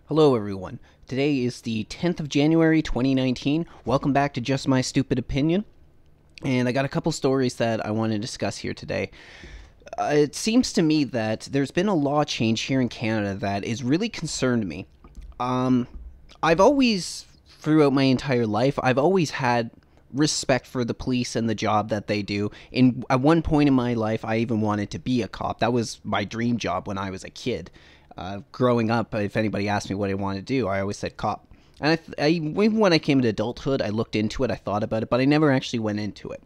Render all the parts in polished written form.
Hello everyone. Today is the 10th of January 2019. Welcome back to Just My Stupid Opinion. And I got a couple stories that I want to discuss here today. It seems to me that there's been a law change here in Canada that is really concerned me. I've always, throughout my entire life, I've always had respect for the police and the job that they do. At one point in my life, I even wanted to be a cop. That was my dream job when I was a kid. Growing up, if anybody asked me what I wanted to do, I always said cop. And even when I came to adulthood, I looked into it, I thought about it, but I never actually went into it.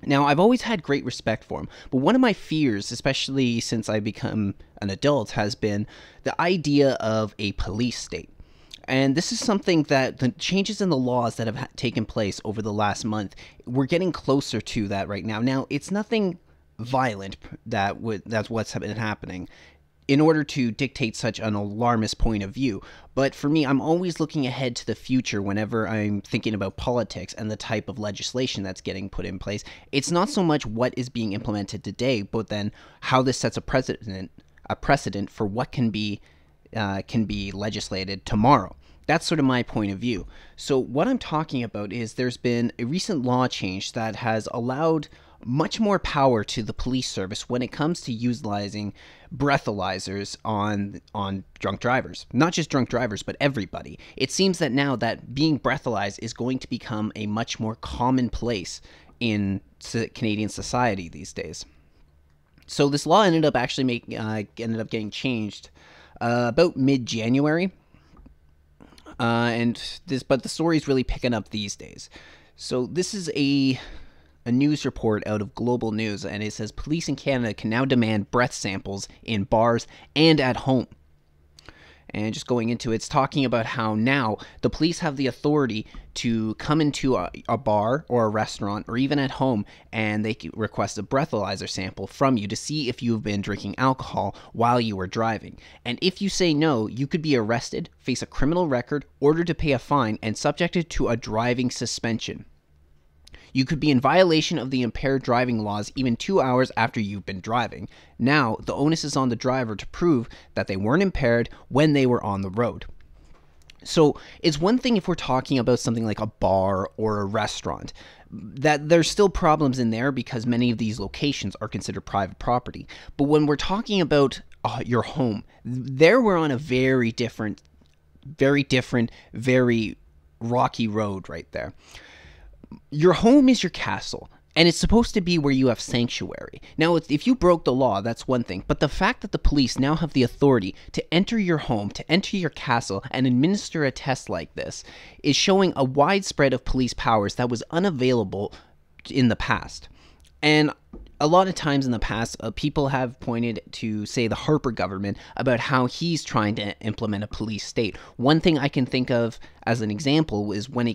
Now, I've always had great respect for him, but one of my fears, especially since I become an adult, has been the idea of a police state. And this is something that the changes in the laws that have taken place over the last month, we're getting closer to that right now. Now, it's nothing violent that's what's been happening in order to dictate such an alarmist point of view. But for me, I'm always looking ahead to the future whenever I'm thinking about politics and the type of legislation that's getting put in place. It's not so much what is being implemented today, but then how this sets a precedent for what can be legislated tomorrow. That's sort of my point of view. So what I'm talking about is there's been a recent law change that has allowed much more power to the police service when it comes to utilizing breathalyzers on drunk drivers. Not just drunk drivers, but everybody. It seems that now that being breathalyzed is going to become a much more commonplace in Canadian society these days. So this law ended up getting changed about mid-January. But the story's really picking up these days. So this is a news report out of Global News, and it says police in Canada can now demand breath samples in bars and at home. And just going into it, it's talking about how now the police have the authority to come into a bar or a restaurant or even at home, and they can request a breathalyzer sample from you to see if you've been drinking alcohol while you were driving. And if you say no, you could be arrested, face a criminal record, ordered to pay a fine, and subjected to a driving suspension. You could be in violation of the impaired driving laws even 2 hours after you've been driving. Now, the onus is on the driver to prove that they weren't impaired when they were on the road. So, it's one thing if we're talking about something like a bar or a restaurant, that there's still problems in there because many of these locations are considered private property. But when we're talking about your home, there we're on a very different, very rocky road right there. Your home is your castle, and it's supposed to be where you have sanctuary. Now, if you broke the law, that's one thing, but the fact that the police now have the authority to enter your home, to enter your castle, and administer a test like this is showing a widespread of police powers that was unavailable in the past. And a lot of times in the past, people have pointed to, say, the Harper government about how he's trying to implement a police state. One thing I can think of as an example is when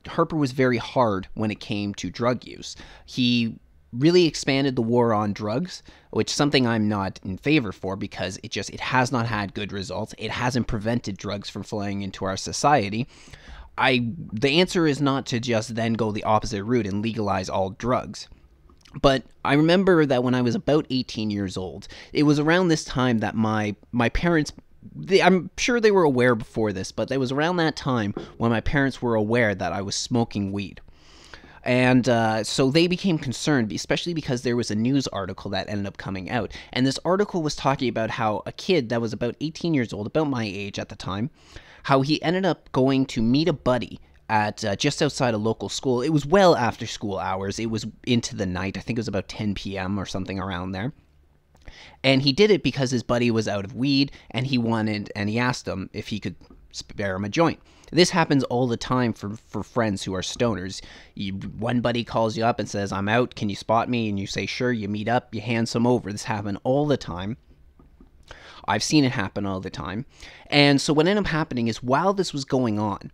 Harper was very hard when it came to drug use. He really expanded the war on drugs, which is something I'm not in favor for because it has not had good results. It hasn't prevented drugs from flowing into our society. The answer is not to just then go the opposite route and legalize all drugs. But I remember that when I was about 18 years old, it was around this time that my parents, I'm sure they were aware before this, but it was around that time when my parents were aware that I was smoking weed. And so they became concerned, especially because there was a news article that ended up coming out. And this article was talking about how a kid that was about 18 years old, about my age at the time, how he ended up going to meet a buddy at just outside a local school. It was well after school hours. It was into the night. I think it was about 10 p.m. or something around there. And he did it because his buddy was out of weed, and he asked him if he could spare him a joint. This happens all the time for friends who are stoners. One buddy calls you up and says, "I'm out, can you spot me?" And you say, "Sure," you meet up, you hand some over. This happened all the time. I've seen it happen all the time. And so what ended up happening is while this was going on,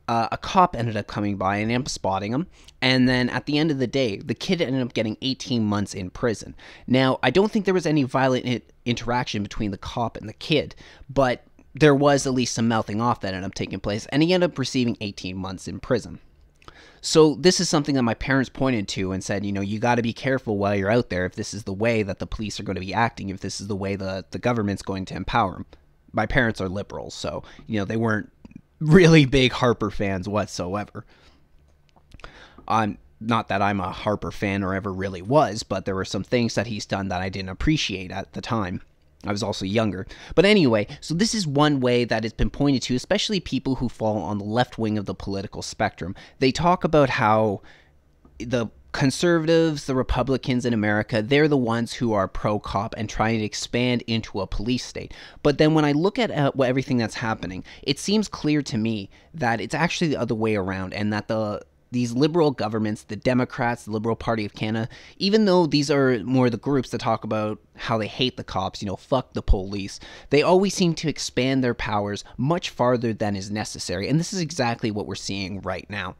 a cop ended up coming by and ended up spotting him. And then at the end of the day, the kid ended up getting 18 months in prison. Now, I don't think there was any violent interaction between the cop and the kid, but there was at least some mouthing off that ended up taking place, and he ended up receiving 18 months in prison. So this is something that my parents pointed to and said, you got to be careful while you're out there if this is the way that the police are going to be acting, if this is the way the government's going to empower them. my parents are liberals, so, they weren't really big Harper fans whatsoever. Not that I'm a Harper fan or ever really was, but there were some things that he's done that I didn't appreciate at the time. I was also younger. But anyway, so this is one way that it's been pointed to, especially people who fall on the left wing of the political spectrum. They talk about how the conservatives, the Republicans in America, they're the ones who are pro-cop and trying to expand into a police state. But then when I look at everything that's happening, it seems clear to me that it's actually the other way around, and that these liberal governments, the Democrats, the Liberal Party of Canada, even though these are more the groups that talk about how they hate the cops, fuck the police, they always seem to expand their powers much farther than is necessary. And this is exactly what we're seeing right now.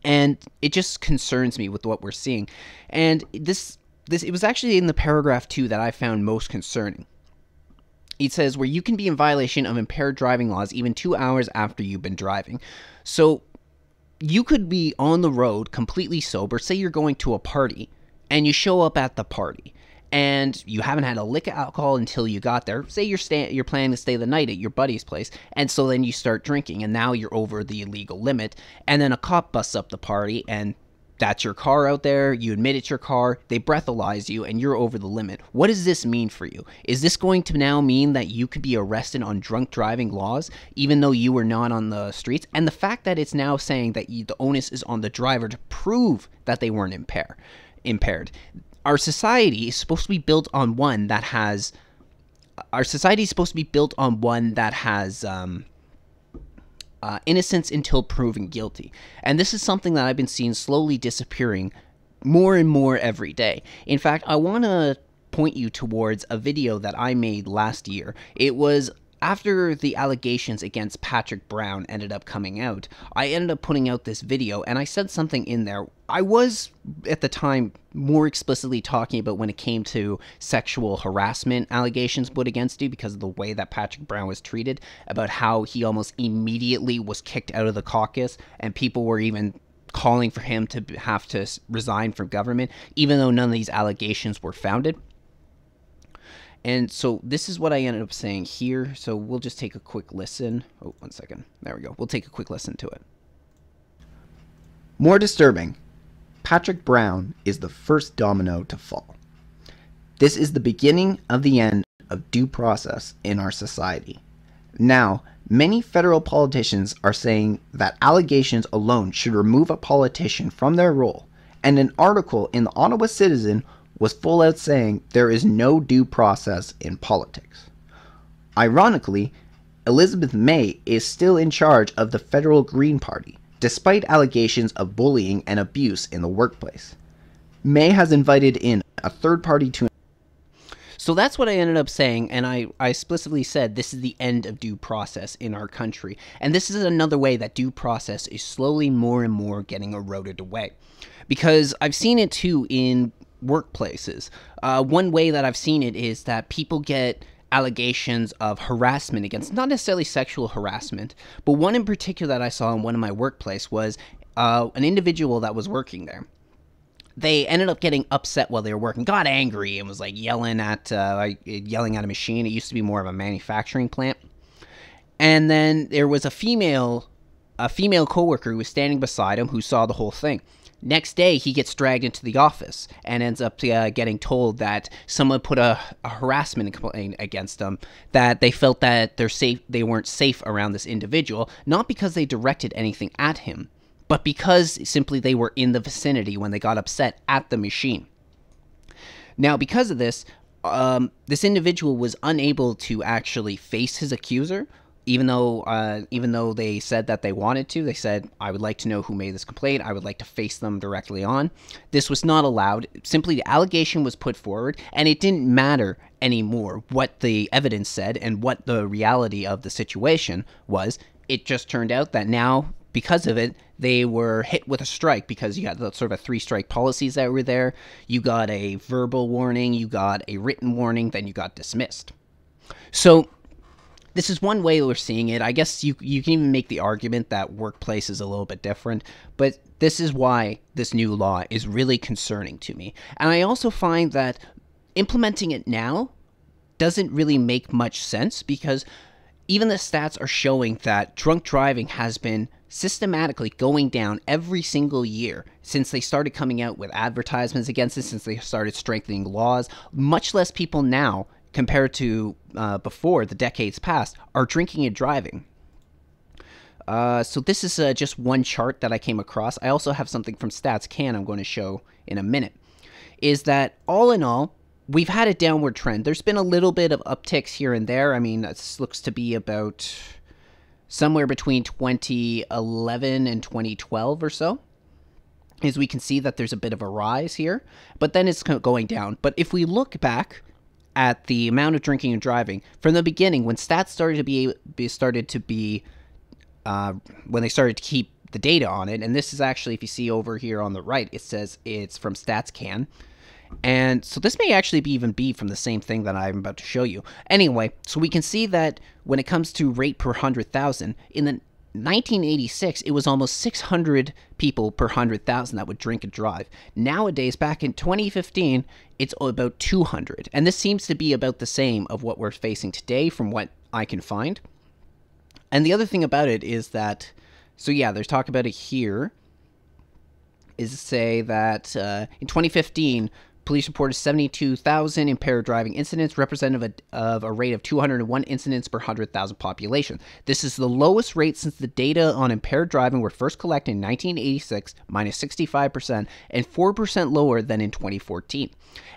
And it just concerns me with what we're seeing. And this it was actually in the paragraph 2 that I found most concerning. It says, where you can be in violation of impaired driving laws even 2 hours after you've been driving. So you could be on the road completely sober. Say you're going to a party and you show up at the party and you haven't had a lick of alcohol until you got there. Say you're planning to stay the night at your buddy's place, and so then you start drinking, and now you're over the illegal limit, and then a cop busts up the party, and that's your car out there, you admit it's your car, they breathalyze you, and you're over the limit. What does this mean for you? Is this going to now mean that you could be arrested on drunk driving laws, even though you were not on the streets? And the fact that it's now saying that the onus is on the driver to prove that they weren't impaired. Our society is supposed to be built on one that has... innocence until proven guilty. And this is something that I've been seeing slowly disappearing more and more every day. In fact, I want to point you towards a video that I made last year. It was after the allegations against Patrick Brown ended up coming out. I ended up putting out this video, and I said something in there. I was, at the time, more explicitly talking about when it came to sexual harassment allegations put against you because of the way that Patrick Brown was treated, about how he almost immediately was kicked out of the caucus, and people were even calling for him to have to resign from government, even though none of these allegations were founded. And so this is what I ended up saying here. So we'll just take a quick listen. Oh, 1 second. There we go. We'll take a quick listen to it. More disturbing, Patrick Brown is the first domino to fall. This is the beginning of the end of due process in our society. Now, many federal politicians are saying that allegations alone should remove a politician from their role, and an article in the Ottawa Citizen was full out saying there is no due process in politics. Ironically, Elizabeth May is still in charge of the federal Green Party, despite allegations of bullying and abuse in the workplace. May has invited in a third party to... So that's what I ended up saying, and I explicitly said this is the end of due process in our country. And this is another way that due process is slowly more and more getting eroded away. Because I've seen it too in workplaces. One way that I've seen it is that people get allegations of harassment against, not necessarily sexual harassment, but one in particular that I saw in one of my workplace was an individual that was working there. They ended up getting upset while they were working, got angry, and was like yelling at a machine. It used to be more of a manufacturing plant. And then there was a female coworker who was standing beside him who saw the whole thing. Next day, he gets dragged into the office and ends up getting told that someone put a harassment complaint against them, that they felt that they weren't safe around this individual, not because they directed anything at him, but because simply they were in the vicinity when they got upset at the machine. Now, because of this, this individual was unable to actually face his accuser, even though they said that they wanted to. They said, I would like to know who made this complaint. I would like to face them directly on. This was not allowed. Simply the allegation was put forward, and it didn't matter anymore what the evidence said and what the reality of the situation was. It just turned out that now, because of it, they were hit with a strike, because you got the sort of 3-strike policies that were there. You got a verbal warning, you got a written warning, then you got dismissed. So this is one way we're seeing it. I guess you can even make the argument that workplace is a little bit different, but this is why this new law is really concerning to me. And I also find that implementing it now doesn't really make much sense, because even the stats are showing that drunk driving has been systematically going down every single year since they started coming out with advertisements against it, since they started strengthening laws. Much less people now, compared to before, the decades past, are drinking and driving. So this is just one chart that I came across. I also have something from StatsCan I'm going to show in a minute. Is that all in all, we've had a downward trend. There's been a little bit of upticks here and there. I mean, this looks to be about somewhere between 2011 and 2012 or so. As we can see that there's a bit of a rise here, but then it's going down. But if we look back at the amount of drinking and driving from the beginning, when stats started to be when they started to keep the data on it, and this is actually, if you see over here on the right, it says it's from StatsCan. And so this may actually even be from the same thing that I'm about to show you. Anyway, so we can see that when it comes to rate per 100,000, in the 1986, it was almost 600 people per 100,000 that would drink and drive. Nowadays, back in 2015, it's about 200. And this seems to be about the same of what we're facing today from what I can find. And the other thing about it is that, so yeah, there's talk about it here, is to say that in 2015, police reported 72,000 impaired driving incidents, representative of a rate of 201 incidents per 100,000 population. This is the lowest rate since the data on impaired driving were first collected in 1986, minus 65%, and 4% lower than in 2014.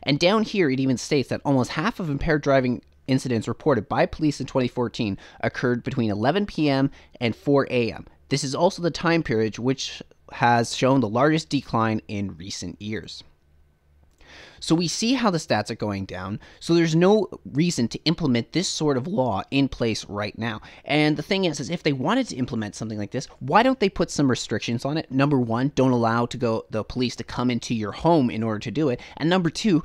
And down here, it even states that almost half of impaired driving incidents reported by police in 2014 occurred between 11 p.m. and 4 a.m. This is also the time period which has shown the largest decline in recent years. So we see how the stats are going down, so there's no reason to implement this sort of law in place right now. And the thing is if they wanted to implement something like this, why don't they put some restrictions on it? Number one, don't allow the police to come into your home in order to do it. And number two,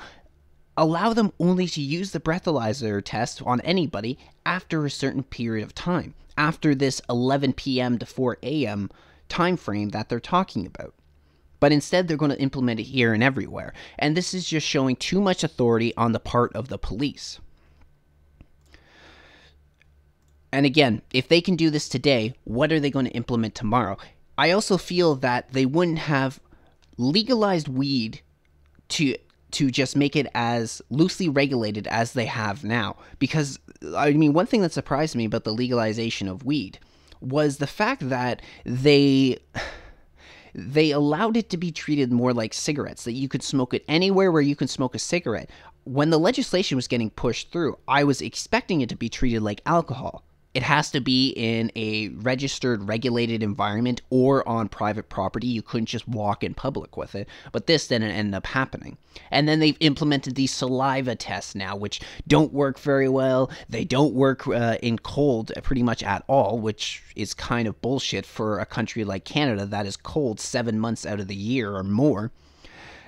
allow them only to use the breathalyzer test on anybody after a certain period of time, after this 11 p.m. to 4 a.m. time frame that they're talking about. But instead, they're going to implement it here and everywhere. And this is just showing too much authority on the part of the police. And again, if they can do this today, what are they going to implement tomorrow? I also feel that they wouldn't have legalized weed to just make it as loosely regulated as they have now. Because, I mean, one thing that surprised me about the legalization of weed was the fact that they allowed it to be treated more like cigarettes, that you could smoke it anywhere where you can smoke a cigarette. When the legislation was getting pushed through, I was expecting it to be treated like alcohol. It has to be in a registered, regulated environment or on private property. You couldn't just walk in public with it. But this didn't end up happening. And then they've implemented these saliva tests now, which don't work very well. They don't work in cold pretty much at all, which is kind of bullshit for a country like Canada that is cold 7 months out of the year or more.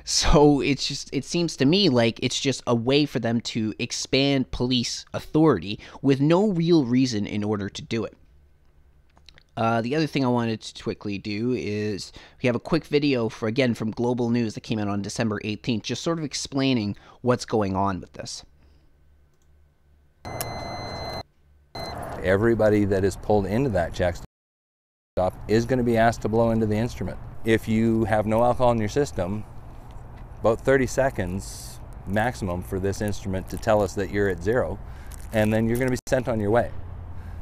So it seems to me like it's just a way for them to expand police authority with no real reason in order to do it. The other thing I wanted to quickly do is we have a quick video from Global News that came out on December 18th, just sort of explaining what's going on with this. Everybody that is pulled into that check stop is going to be asked to blow into the instrument. If you have no alcohol in your system, about 30 seconds maximum for this instrument to tell us that you're at zero, and then you're going to be sent on your way.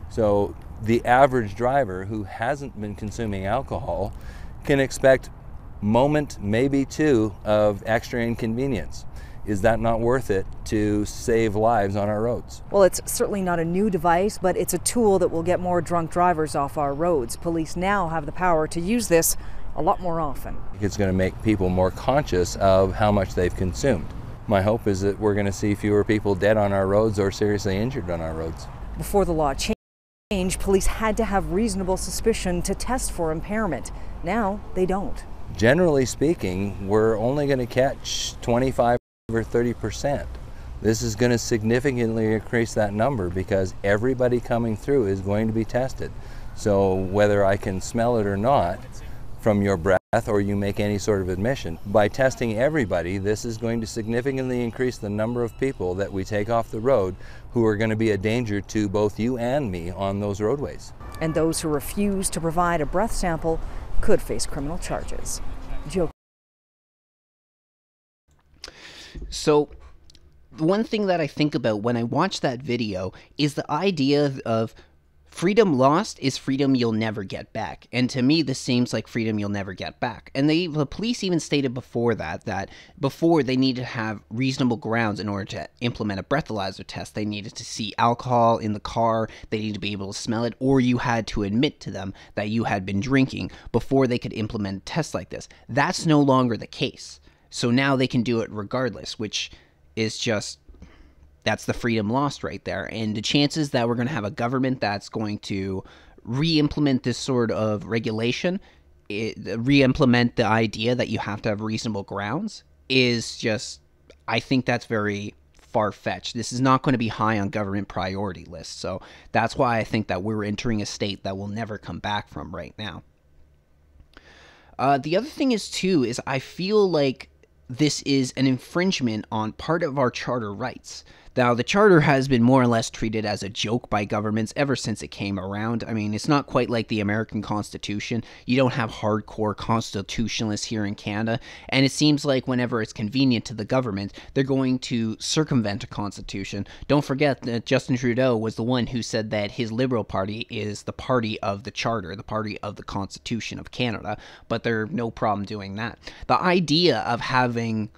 So the average driver who hasn't been consuming alcohol can expect moment, maybe two, of extra inconvenience. Is that not worth it to save lives on our roads? Well, it's certainly not a new device, but it's a tool that will get more drunk drivers off our roads. Police now have the power to use this a lot more often. It's going to make people more conscious of how much they've consumed. My hope is that we're going to see fewer people dead on our roads or seriously injured on our roads. Before the law changed, police had to have reasonable suspicion to test for impairment. Now they don't. Generally speaking, we're only going to catch 25 or 30%. This is going to significantly increase that number because everybody coming through is going to be tested. So whether I can smell it or not, from your breath or you make any sort of admission. By testing everybody, this is going to significantly increase the number of people that we take off the road who are going to be a danger to both you and me on those roadways. And those who refuse to provide a breath sample could face criminal charges. Jill. So, one thing that I think about when I watch that video is the idea of freedom lost is freedom you'll never get back. And to me, this seems like freedom you'll never get back. And the police even stated before that before they needed to have reasonable grounds in order to implement a breathalyzer test. They needed to see alcohol in the car, they needed to be able to smell it, or you had to admit to them that you had been drinking before they could implement tests like this. That's no longer the case. So now they can do it regardless, which is just... that's the freedom lost right there. And the chances that we're going to have a government that's going to re-implement this sort of regulation, re-implement the idea that you have to have reasonable grounds, is just, I think that's very far-fetched. This is not going to be high on government priority lists. So that's why I think that we're entering a state that we'll never come back from right now. The other thing is, too, is I feel like this is an infringement on part of our charter rights. Now, the charter has been more or less treated as a joke by governments ever since it came around. I mean, it's not quite like the American Constitution. You don't have hardcore constitutionalists here in Canada, and it seems like whenever it's convenient to the government, they're going to circumvent a constitution. Don't forget that Justin Trudeau was the one who said that his Liberal Party is the party of the charter, the party of the Constitution of Canada, but they're no problem doing that. The idea of having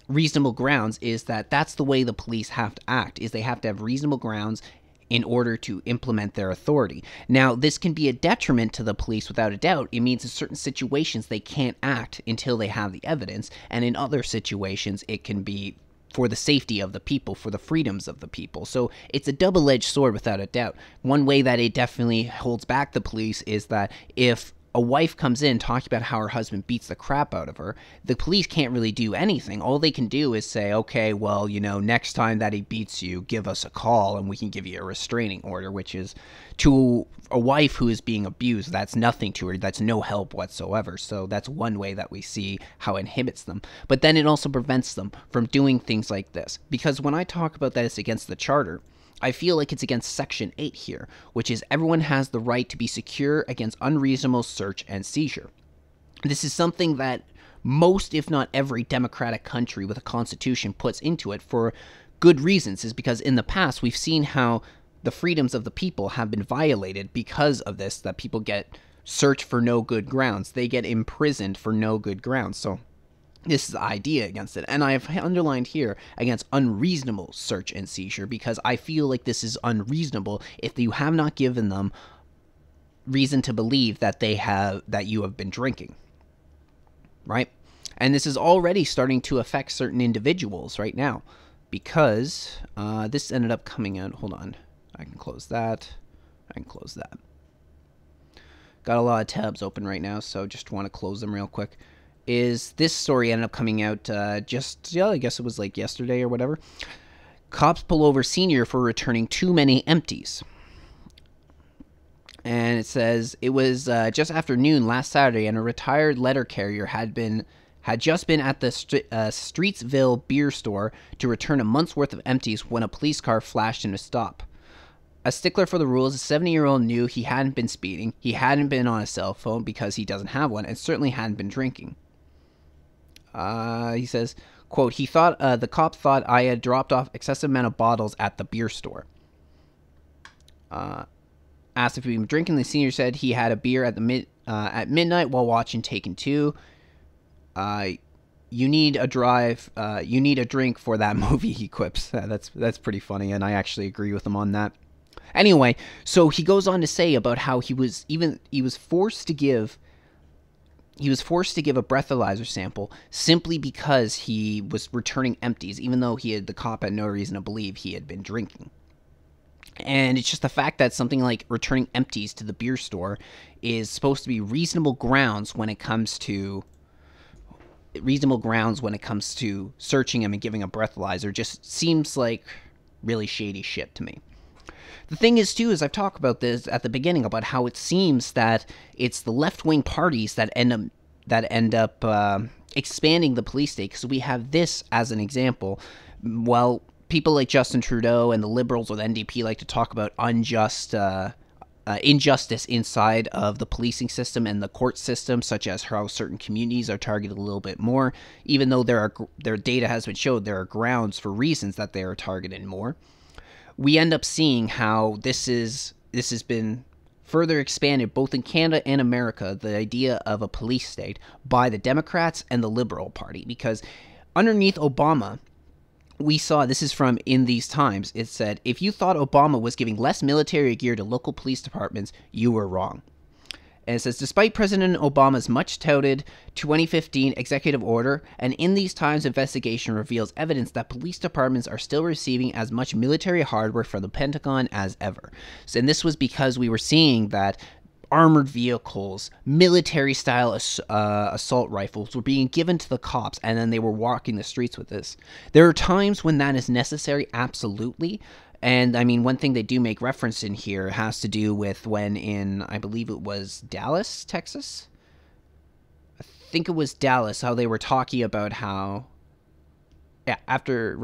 reasonable grounds is that's the way the police have to act, is they have to have reasonable grounds in order to implement their authority. Now, this can be a detriment to the police without a doubt. It means in certain situations they can't act until they have the evidence, and in other situations it can be for the safety of the people, for the freedoms of the people. So it's a double-edged sword without a doubt. One way that it definitely holds back the police is that if a wife comes in talking about how her husband beats the crap out of her, the police can't really do anything. All they can do is say, okay, well, next time that he beats you, give us a call and we can give you a restraining order, which is, to a wife who is being abused, that's nothing to her. That's no help whatsoever. So that's one way that we see how it inhibits them. But then it also prevents them from doing things like this. Because when I talk about that it's against the charter, I feel like it's against Section 8 here, which is everyone has the right to be secure against unreasonable search and seizure. This is something that most, if not every, democratic country with a constitution puts into it for good reasons, is because in the past we've seen how the freedoms of the people have been violated because of this, that people get searched for no good grounds. They get imprisoned for no good grounds. So this is the idea against it. And I've underlined here against unreasonable search and seizure, because I feel like this is unreasonable if you have not given them reason to believe that you have been drinking. Right? And this is already starting to affect certain individuals right now, because this ended up coming out. Hold on. I can close that. I can close that. Got a lot of tabs open right now, so just want to close them real quick. Is this story ended up coming out I guess it was like yesterday or whatever. Cops pull over senior for returning too many empties. And it says it was just after noon last Saturday, and a retired letter carrier had just been at the Streetsville beer store to return a month's worth of empties when a police car flashed him to stop. A stickler for the rules, a 70-year-old knew he hadn't been speeding, he hadn't been on a cell phone because he doesn't have one, and certainly hadn't been drinking. He says, quote, the cop thought I had dropped off excessive amount of bottles at the beer store. Asked if he'd been drinking, the senior said he had a beer at midnight while watching Taken 2. You need a drink for that movie, he quips. That's pretty funny, and I actually agree with him on that. Anyway, so he goes on to say about how he was forced to give a breathalyzer sample simply because he was returning empties, even though the cop had no reason to believe he had been drinking. And it's just the fact that something like returning empties to the beer store is supposed to be reasonable grounds when it comes to searching him and giving a breathalyzer just seems like really shady shit to me. The thing is, too, is I've talked about this at the beginning about how it seems that it's the left-wing parties that end up expanding the police state. Because we have this as an example. Well, people like Justin Trudeau and the Liberals or the NDP like to talk about injustice inside of the policing system and the court system, such as how certain communities are targeted a little bit more, even though their data has been showed there are grounds for reasons that they are targeted more. We end up seeing how this has been further expanded both in Canada and America, the idea of a police state, by the Democrats and the Liberal Party. Because underneath Obama, we saw, this is from In These Times, it said, if you thought Obama was giving less military gear to local police departments, you were wrong. And it says, despite President Obama's much-touted 2015 executive order, an In These Times investigation reveals evidence that police departments are still receiving as much military hardware from the Pentagon as ever. And this was because we were seeing that armored vehicles, military-style assault rifles were being given to the cops, and then they were walking the streets with this. There are times when that is necessary, absolutely. And, I mean, one thing they do make reference in here has to do with when in, I believe it was Dallas, Texas? I think it was Dallas, how they were talking about how, after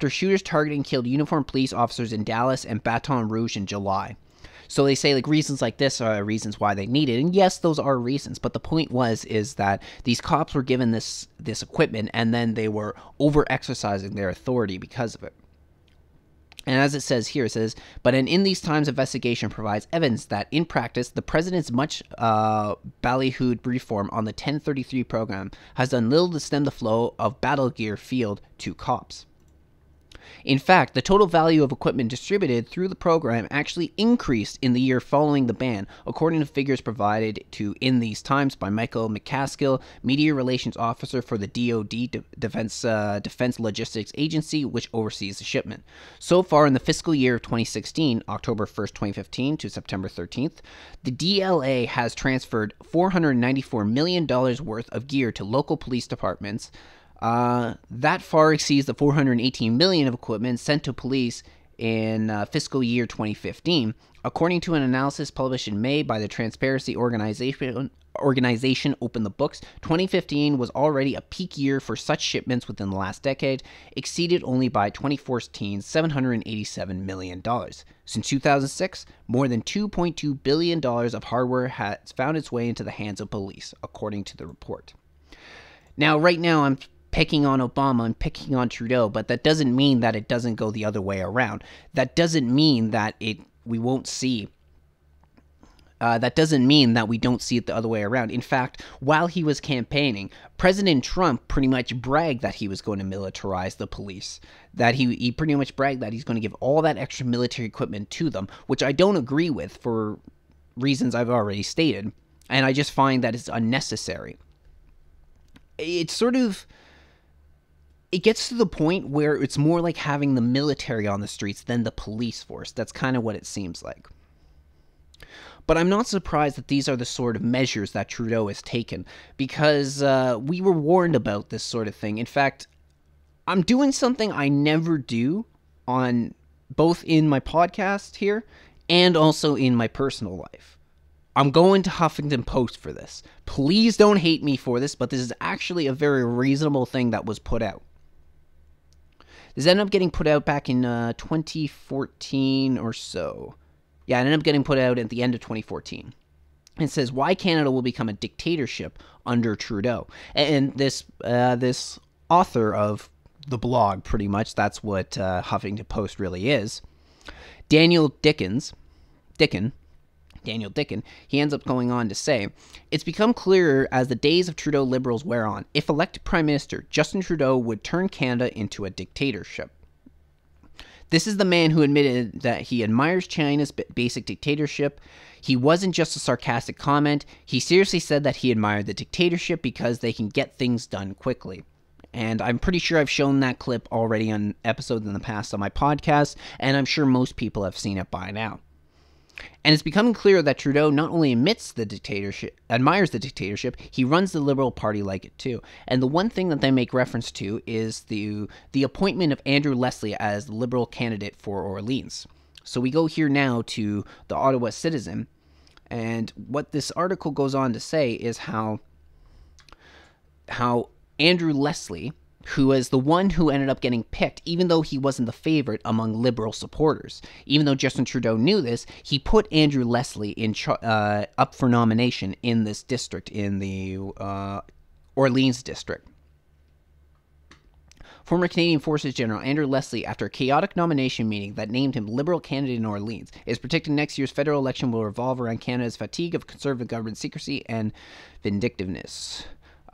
shooters targeted and killed uniformed police officers in Dallas and Baton Rouge in July. So they say, like, reasons like this are reasons why they need it. And yes, those are reasons. But the point is that these cops were given this equipment, and then they were over-exercising their authority because of it. And as it says here, it says, but an In These Times investigation provides evidence that, in practice, the president's much ballyhooed reform on the 1033 program has done little to stem the flow of battle gear field to cops. In fact, the total value of equipment distributed through the program actually increased in the year following the ban, according to figures provided to In These Times by Michael McCaskill, Media Relations Officer for the DoD Defense Logistics Agency, which oversees the shipment. So far in the fiscal year of 2016, October 1st, 2015 to September 13th, the DLA has transferred $494 million worth of gear to local police departments. That far exceeds the $418 million of equipment sent to police in fiscal year 2015. According to an analysis published in May by the transparency organization Open the Books, 2015 was already a peak year for such shipments within the last decade, exceeded only by 2014's $787 million. Since 2006, more than $2.2 billion of hardware has found its way into the hands of police, according to the report. Now, right now, I'm picking on Obama and picking on Trudeau, but that doesn't mean that it doesn't go the other way around. That doesn't mean that we won't see. That doesn't mean that we don't see it the other way around. In fact, while he was campaigning, President Trump pretty much bragged that he was going to militarize the police. That he pretty much bragged that he's going to give all that extra military equipment to them, which I don't agree with for reasons I've already stated, and I just find that it's unnecessary. It's sort of... It gets to the point where it's more like having the military on the streets than the police force. That's kind of what it seems like. But I'm not surprised that these are the sort of measures that Trudeau has taken, because we were warned about this sort of thing. In fact, I'm doing something I never do on both in my podcast here and also in my personal life. I'm going to Huffington Post for this. Please don't hate me for this, but this is actually a very reasonable thing that was put out. This ended up getting put out back in 2014 or so. Yeah, it ended up getting put out at the end of 2014. It says, why Canada will become a dictatorship under Trudeau. And this author of the blog, pretty much, that's what Huffington Post really is, Daniel Dicken, he ends up going on to say, it's become clearer as the days of Trudeau Liberals wear on. If elected Prime Minister, Justin Trudeau would turn Canada into a dictatorship. This is the man who admitted that he admires China's basic dictatorship. He wasn't just a sarcastic comment. He seriously said that he admired the dictatorship because they can get things done quickly. And I'm pretty sure I've shown that clip already on episodes in the past on my podcast, and I'm sure most people have seen it by now. And it's becoming clear that Trudeau not only admires the dictatorship, he runs the Liberal Party like it too. And the one thing that they make reference to is the appointment of Andrew Leslie as the Liberal candidate for Orleans. So we go here now to the Ottawa Citizen, and what this article goes on to say is how Andrew Leslie, who is the one who ended up getting picked, even though he wasn't the favorite among Liberal supporters. Even though Justin Trudeau knew this, he put Andrew Leslie up for nomination in this district, in the Orleans district. Former Canadian Forces General Andrew Leslie, after a chaotic nomination meeting that named him Liberal candidate in Orleans, is predicting next year's federal election will revolve around Canada's fatigue of Conservative government secrecy and vindictiveness.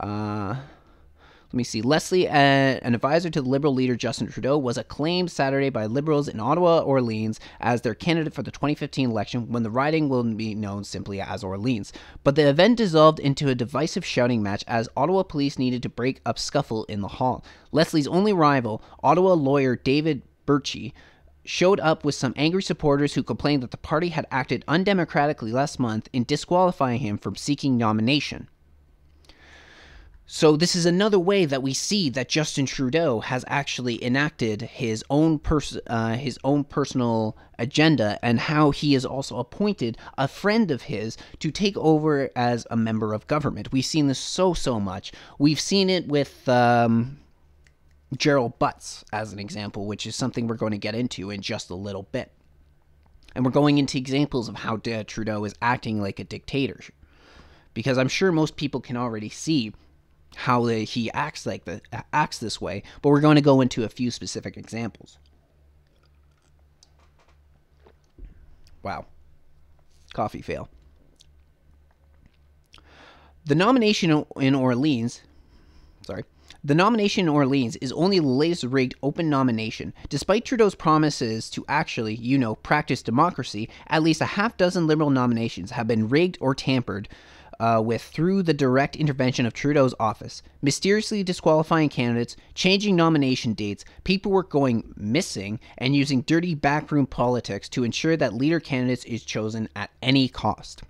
Let me see. Leslie, an advisor to the Liberal leader Justin Trudeau, was acclaimed Saturday by Liberals in Ottawa, Orleans, as their candidate for the 2015 election, when the riding will be known simply as Orleans. But the event dissolved into a divisive shouting match as Ottawa police needed to break up scuffle in the hall. Leslie's only rival, Ottawa lawyer David Birchie, showed up with some angry supporters who complained that the party had acted undemocratically last month in disqualifying him from seeking nomination. So this is another way that we see that Justin Trudeau has actually enacted his own personal agenda, and how he has also appointed a friend of his to take over as a member of government. We've seen this so much. We've seen it with Gerald Butts as an example, which is something we're going to get into in just a little bit. And we're going into examples of how Trudeau is acting like a dictator, because I'm sure most people can already see how he acts this way, but we're going to go into a few specific examples. Wow. Coffee fail. The nomination in Orleans is only the latest rigged open nomination. Despite Trudeau's promises to actually, practice democracy, at least a half dozen Liberal nominations have been rigged or tampered with through the direct intervention of Trudeau's office, mysteriously disqualifying candidates, changing nomination dates, paperwork going missing, and using dirty backroom politics to ensure that leader candidates is chosen at any cost.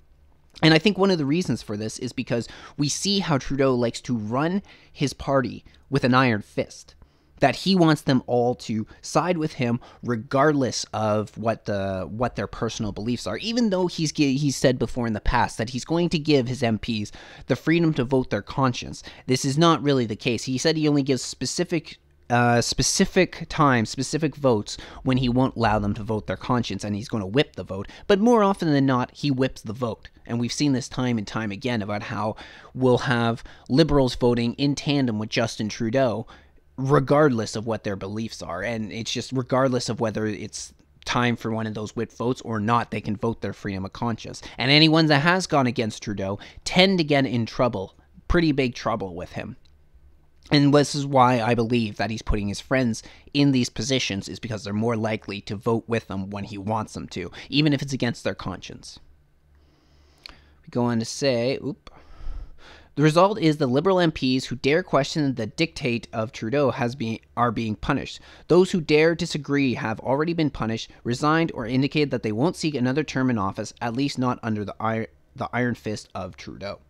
And I think one of the reasons for this is because we see how Trudeau likes to run his party with an iron fist. That he wants them all to side with him regardless of what their personal beliefs are. Even though he's said before in the past that he's going to give his MPs the freedom to vote their conscience. This is not really the case. He said he only gives specific times, specific votes when he won't allow them to vote their conscience, and he's going to whip the vote. But more often than not, he whips the vote. And we've seen this time and time again about how we'll have Liberals voting in tandem with Justin Trudeau, regardless of what their beliefs are. And it's just regardless of whether it's time for one of those whip votes or not, they can vote their freedom of conscience. And anyone that has gone against Trudeau tend to get in trouble, pretty big trouble with him. And this is why I believe that he's putting his friends in these positions, is because they're more likely to vote with them when he wants them to, even if it's against their conscience. We go on to say, the result is the Liberal MPs who dare question the dictate of Trudeau are being punished. Those who dare disagree have already been punished, resigned, or indicated that they won't seek another term in office, at least not under the iron fist of Trudeau.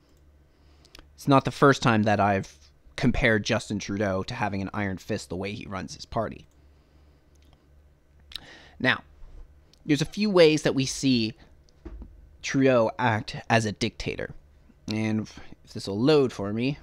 It's not the first time that I've compared Justin Trudeau to having an iron fist the way he runs his party. Now, there's a few ways that we see Trudeau act as a dictator. And if this will load for me,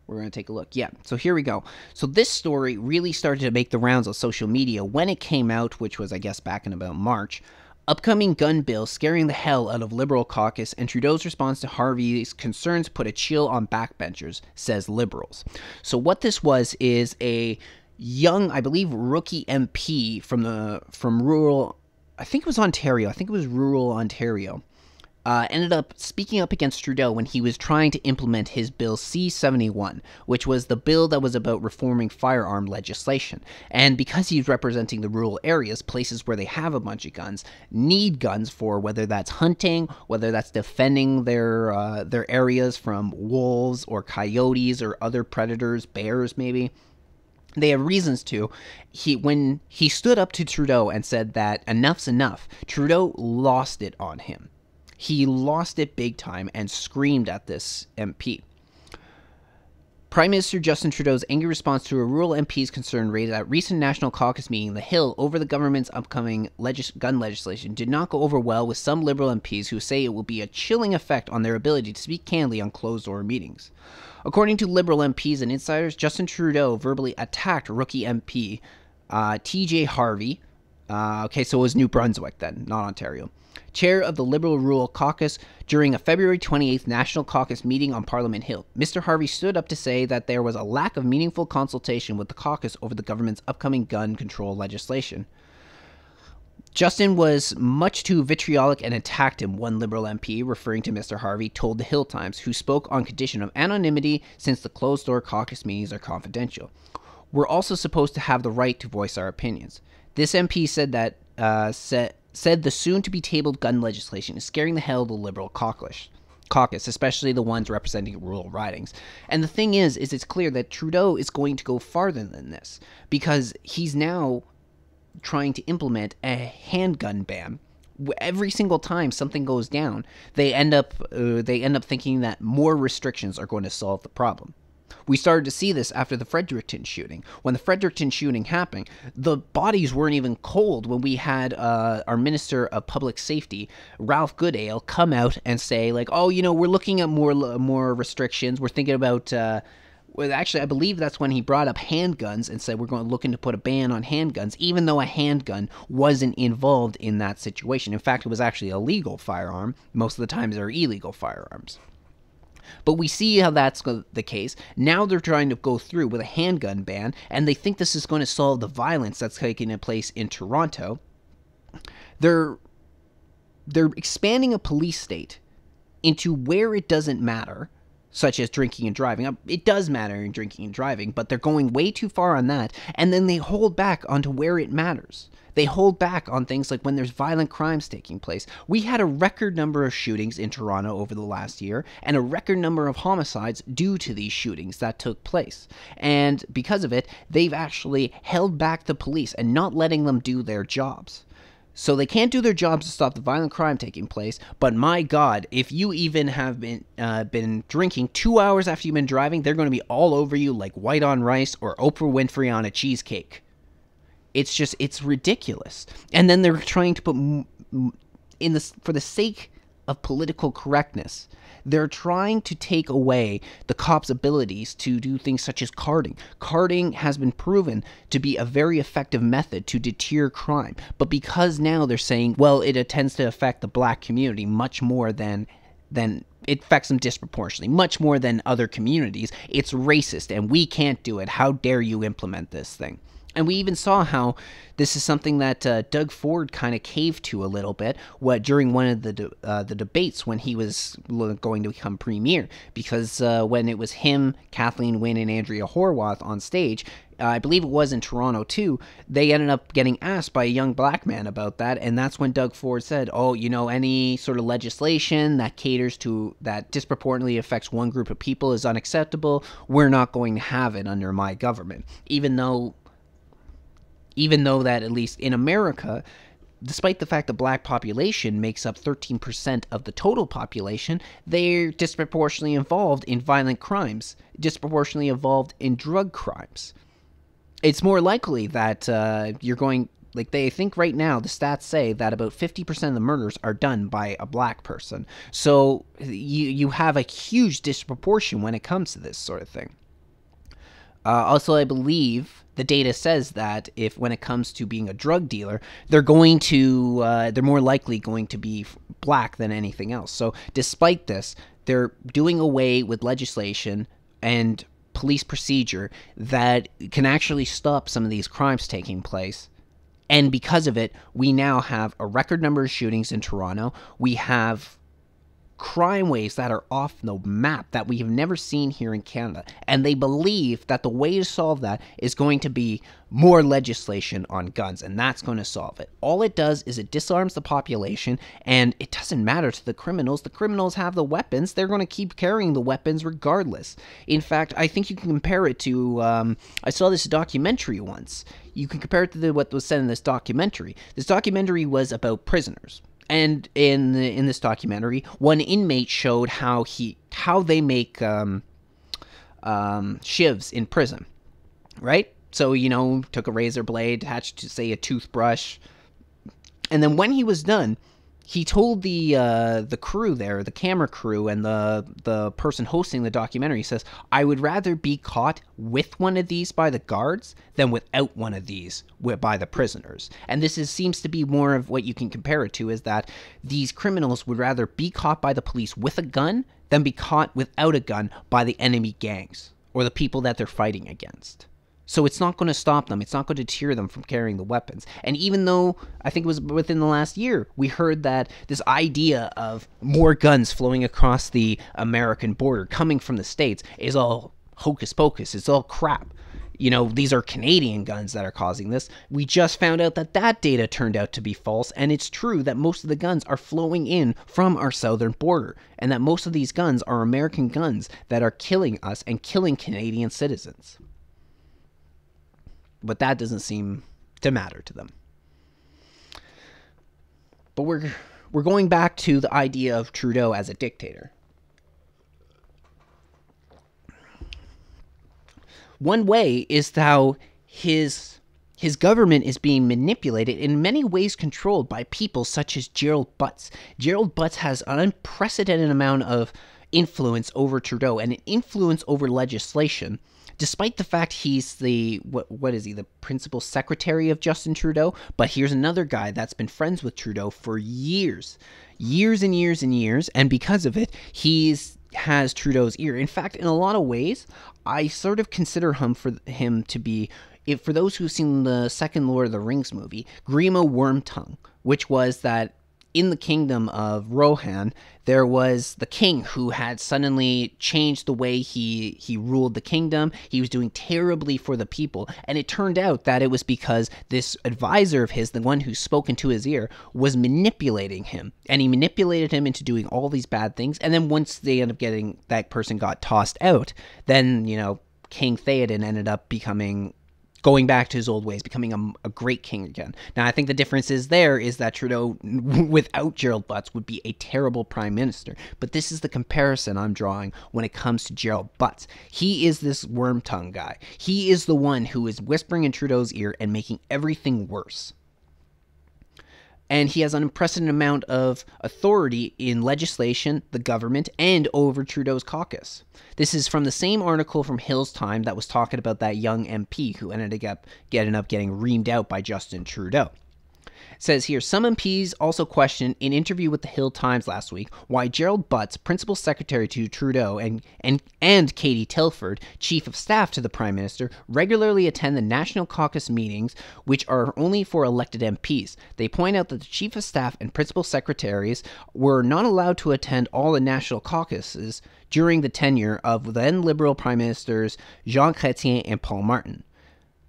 we're going to take a look. Yeah, so here we go. So this story really started to make the rounds on social media when it came out, which was, I guess, back in about March. Upcoming gun bill scaring the hell out of Liberal caucus, and Trudeau's response to Harvey's concerns put a chill on backbenchers, says Liberals. So what this was is a young, I believe, rookie MP from rural, I think it was Ontario. I think it was rural Ontario. Ended up speaking up against Trudeau when he was trying to implement his Bill C-71, which was the bill that was about reforming firearm legislation. And because he's representing the rural areas, places where they have a bunch of guns, need guns for whether that's hunting, whether that's defending their areas from wolves or coyotes or other predators, bears maybe. They have reasons to. When he stood up to Trudeau and said that enough's enough, Trudeau lost it on him. He lost it big time and screamed at this MP. Prime Minister Justin Trudeau's angry response to a rural MP's concern raised at recent National Caucus meeting, The Hill, over the government's upcoming gun legislation did not go over well with some Liberal MPs who say it will be a chilling effect on their ability to speak candidly on closed-door meetings. According to Liberal MPs and insiders, Justin Trudeau verbally attacked rookie MP TJ Harvey. Okay, so it was New Brunswick then, not Ontario. Chair of the Liberal Rural Caucus during a February 28th National Caucus meeting on Parliament Hill. Mr. Harvey stood up to say that there was a lack of meaningful consultation with the caucus over the government's upcoming gun control legislation. Justin was much too vitriolic and attacked him, one Liberal MP, referring to Mr. Harvey, told the Hill Times, who spoke on condition of anonymity since the closed-door caucus meetings are confidential. We're also supposed to have the right to voice our opinions. This MP said that said the soon-to-be-tabled gun legislation is scaring the hell of the Liberal caucus, especially the ones representing rural ridings. And the thing is it's clear that Trudeau is going to go farther than this, because he's now trying to implement a handgun ban. Every single time something goes down, they end up thinking that more restrictions are going to solve the problem. We started to see this after the Fredericton shooting. When the Fredericton shooting happened, the bodies weren't even cold when we had our Minister of Public Safety, Ralph Goodale, come out and say, like, oh, you know, we're looking at more restrictions. We're thinking about... well, actually, I believe that's when he brought up handguns and said we're looking to put a ban on handguns, even though a handgun wasn't involved in that situation. In fact, it was actually a legal firearm. Most of the times they're illegal firearms. But we see how that's the case. Now they're trying to go through with a handgun ban, and they think this is going to solve the violence that's taking place in Toronto. They're expanding a police state into where it doesn't matter, such as drinking and driving. It does matter in drinking and driving, but they're going way too far on that, and then they hold back onto where it matters. They hold back on things like when there's violent crimes taking place. We had a record number of shootings in Toronto over the last year, and a record number of homicides due to these shootings that took place. And because of it, they've actually held back the police and not letting them do their jobs. So they can't do their jobs to stop the violent crime taking place, but my God, if you even have been drinking 2 hours after you've been driving, they're going to be all over you like white on rice or Oprah Winfrey on a cheesecake. It's ridiculous. And then they're trying to put, for the sake of political correctness, they're trying to take away the cops' abilities to do things such as carding. Carding has been proven to be a very effective method to deter crime. But because now they're saying, well, it tends to affect the black community much more than it affects them disproportionately, much more than other communities, it's racist and we can't do it. How dare you implement this thing? And we even saw how this is something that Doug Ford kind of caved to a little bit during one of the debates when he was going to become premier. Because when it was him, Kathleen Wynne, and Andrea Horwath on stage, I believe it was in Toronto too, they ended up getting asked by a young black man about that. And that's when Doug Ford said, oh, you know, any sort of legislation that that disproportionately affects one group of people is unacceptable. We're not going to have it under my government. Even though that, at least in America, despite the fact the black population makes up 13% of the total population, they're disproportionately involved in violent crimes, disproportionately involved in drug crimes. It's more likely that they think right now, the stats say that about 50% of the murders are done by a black person. So you have a huge disproportion when it comes to this sort of thing. Also, I believe the data says that when it comes to being a drug dealer, they're more likely going to be black than anything else. So despite this, they're doing away with legislation and police procedure that can actually stop some of these crimes taking place. And because of it, we now have a record number of shootings in Toronto. We have crime waves that are off the map that we have never seen here in Canada. And they believe that the way to solve that is going to be more legislation on guns, and that's going to solve it. All it does is it disarms the population, and it doesn't matter to the criminals. The criminals have the weapons. They're going to keep carrying the weapons regardless. In fact, I think you can compare it to, I saw this documentary once. You can compare it to what was said in this documentary. This documentary was about prisoners. And in this documentary, one inmate showed how they make shivs in prison, right? So, took a razor blade attached to, say, a toothbrush. And then when he was done, he told the crew there, the camera crew, and the person hosting the documentary, he says, I would rather be caught with one of these by the guards than without one of these by the prisoners. And this seems to be more of what you can compare it to, is that these criminals would rather be caught by the police with a gun than be caught without a gun by the enemy gangs or the people that they're fighting against. So it's not going to stop them. It's not going to deter them from carrying the weapons. And even though, I think it was within the last year, we heard that this idea of more guns flowing across the American border coming from the States is all hocus pocus. It's all crap. These are Canadian guns that are causing this. We just found out that data turned out to be false. And it's true that most of the guns are flowing in from our southern border. And that most of these guns are American guns that are killing us and killing Canadian citizens. But that doesn't seem to matter to them. But we're going back to the idea of Trudeau as a dictator. One way is how his government is being manipulated, in many ways controlled by people such as Gerald Butts. Gerald Butts has an unprecedented amount of influence over Trudeau and an influence over legislation, despite the fact he's the, what is he, the principal secretary of Justin Trudeau. But here's another guy that's been friends with Trudeau for years and years and years, and because of it, has Trudeau's ear. In fact, in a lot of ways, I sort of consider him to be, for those who've seen the second Lord of the Rings movie, Grima Wormtongue, which was that in the kingdom of Rohan, there was the king who had suddenly changed the way he ruled the kingdom. He was doing terribly for the people. And it turned out that it was because this advisor of his, the one who spoke into his ear, was manipulating him. And he manipulated him into doing all these bad things. And then once they ended up getting, that person got tossed out, then, King Theoden ended up going back to his old ways, becoming a great king again. Now, I think the difference is that Trudeau, without Gerald Butts, would be a terrible prime minister. But this is the comparison I'm drawing when it comes to Gerald Butts. He is this worm-tongue guy. He is the one who is whispering in Trudeau's ear and making everything worse. And he has an unprecedented amount of authority in legislation, the government, and over Trudeau's caucus. This is from the same article from Hill's Time that was talking about that young MP who ended up getting reamed out by Justin Trudeau. It says here, some MPs also questioned in an interview with the Hill Times last week why Gerald Butts, principal secretary to Trudeau, and Katie Telford, chief of staff to the Prime Minister, regularly attend the National Caucus meetings, which are only for elected MPs. They point out that the chief of staff and principal secretaries were not allowed to attend all the national caucuses during the tenure of then Liberal Prime Ministers Jean Chrétien and Paul Martin.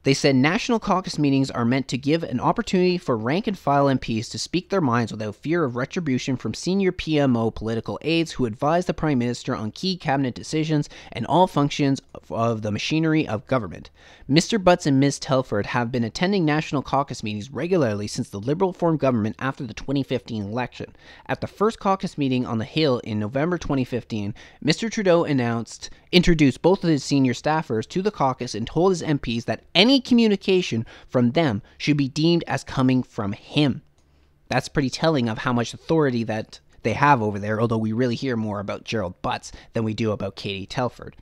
They said national caucus meetings are meant to give an opportunity for rank-and-file MPs to speak their minds without fear of retribution from senior PMO political aides who advise the Prime Minister on key cabinet decisions and all functions of the machinery of government. Mr. Butts and Ms. Telford have been attending national caucus meetings regularly since the Liberal-formed government after the 2015 election. At the first caucus meeting on the Hill in November 2015, Mr. Trudeau introduced both of his senior staffers to the caucus and told his MPs that any communication from them should be deemed as coming from him. That's pretty telling of how much authority that they have over there, although we really hear more about Gerald Butts than we do about Katie Telford.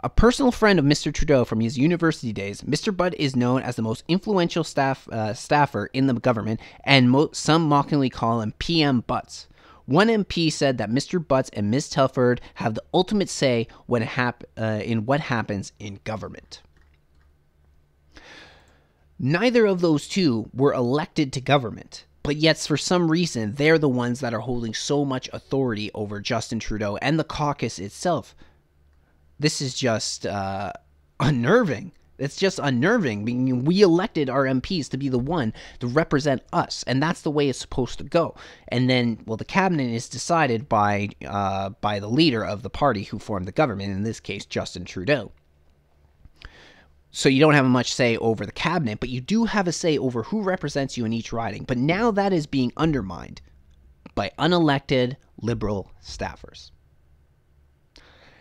A personal friend of Mr. Trudeau from his university days, Mr. Butt is known as the most influential staffer in the government, and some mockingly call him PM Butts. One MP said that Mr. Butts and Ms. Telford have the ultimate say in what happens in government. Neither of those two were elected to government, but yet for some reason they're the ones that are holding so much authority over Justin Trudeau and the caucus itself. This is just unnerving. It's just unnerving. We elected our MPs to be the one to represent us, and that's the way it's supposed to go. And then, well, the cabinet is decided by the leader of the party who formed the government, in this case, Justin Trudeau. So you don't have much say over the cabinet, but you do have a say over who represents you in each riding. But now that is being undermined by unelected Liberal staffers.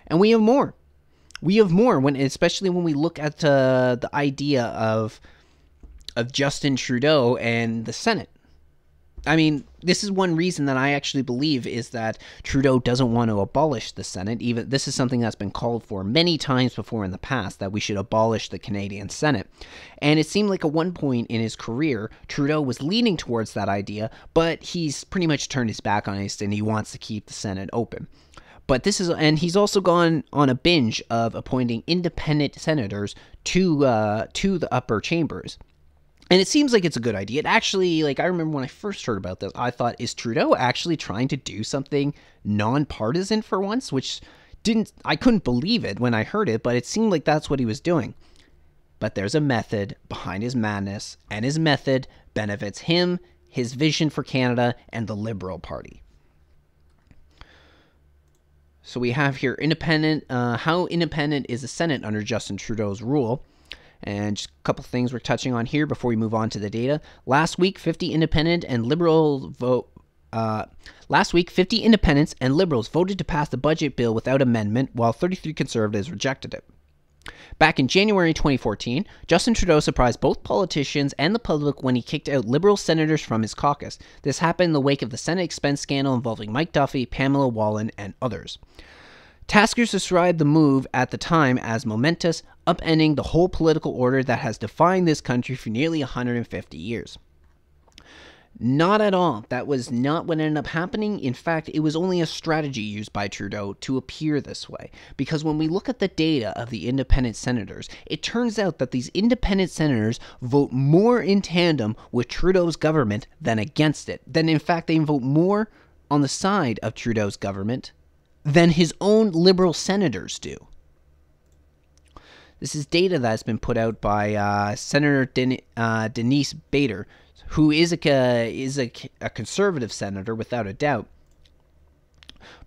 And we have more. We have more, especially when we look at the idea of Justin Trudeau and the Senate. I mean, this is one reason that I actually believe is that Trudeau doesn't want to abolish the Senate. Even this is something that's been called for many times before in the past, that we should abolish the Canadian Senate. And it seemed like at one point in his career, Trudeau was leaning towards that idea, but he's pretty much turned his back on it and he wants to keep the Senate open. But and he's also gone on a binge of appointing independent senators to the upper chambers. And it seems like it's a good idea. It actually, I remember when I first heard about this, I thought, is Trudeau actually trying to do something nonpartisan for once? Which I couldn't believe it when I heard it, but it seemed like that's what he was doing. But there's a method behind his madness, and his method benefits him, his vision for Canada, and the Liberal Party. So we have here how independent is the Senate under Justin Trudeau's rule? And just a couple things we're touching on here before we move on to the data. Last week, 50 independents and liberals voted to pass the budget bill without amendment, while 33 conservatives rejected it. Back in January 2014, Justin Trudeau surprised both politicians and the public when he kicked out Liberal senators from his caucus. This happened in the wake of the Senate expense scandal involving Mike Duffy, Pamela Wallin, and others. Taskers described the move at the time as momentous, upending the whole political order that has defined this country for nearly 150 years. Not at all. That was not what ended up happening. In fact, it was only a strategy used by Trudeau to appear this way. Because when we look at the data of the independent senators, it turns out that these independent senators vote more in tandem with Trudeau's government than against it. Then, in fact, they vote more on the side of Trudeau's government than his own Liberal senators do. This is data that's been put out by Senator Denise Bader, who is a conservative senator without a doubt.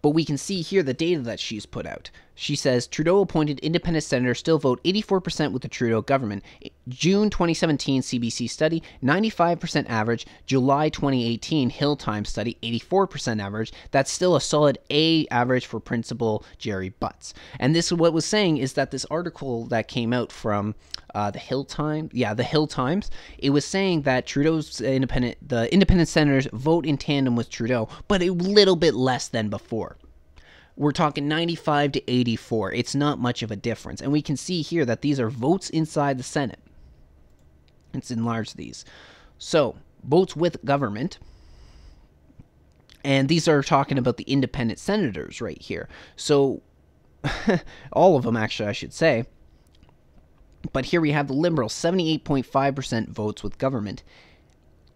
But we can see here the data that she's put out. She says Trudeau appointed independent senators still vote 84% with the Trudeau government. June 2017 CBC study, 95% average. July 2018 Hill Times study, 84% average. That's still a solid A average for Principal Jerry Butts. And this is what was saying is that this article that came out from the Hill Times, it was saying that the independent senators vote in tandem with Trudeau, but a little bit less than before. We're talking 95 to 84. It's not much of a difference. And we can see here that these are votes inside the Senate. Let's enlarge these. So, votes with government. And these are talking about the independent senators right here. So, all of them, actually, I should say. But here we have the Liberals, 78.5% votes with government.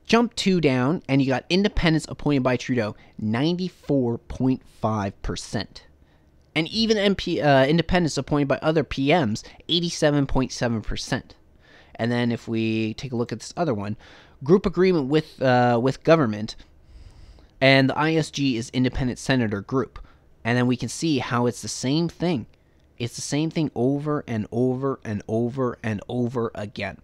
Jump 2 down, and you got independents appointed by Trudeau, 94.5%. And even independents appointed by other PMs, 87.7%. And then if we take a look at this other one, group agreement with government, and the ISG is independent senator group. And then we can see how it's the same thing. It's the same thing over and over and over and over again.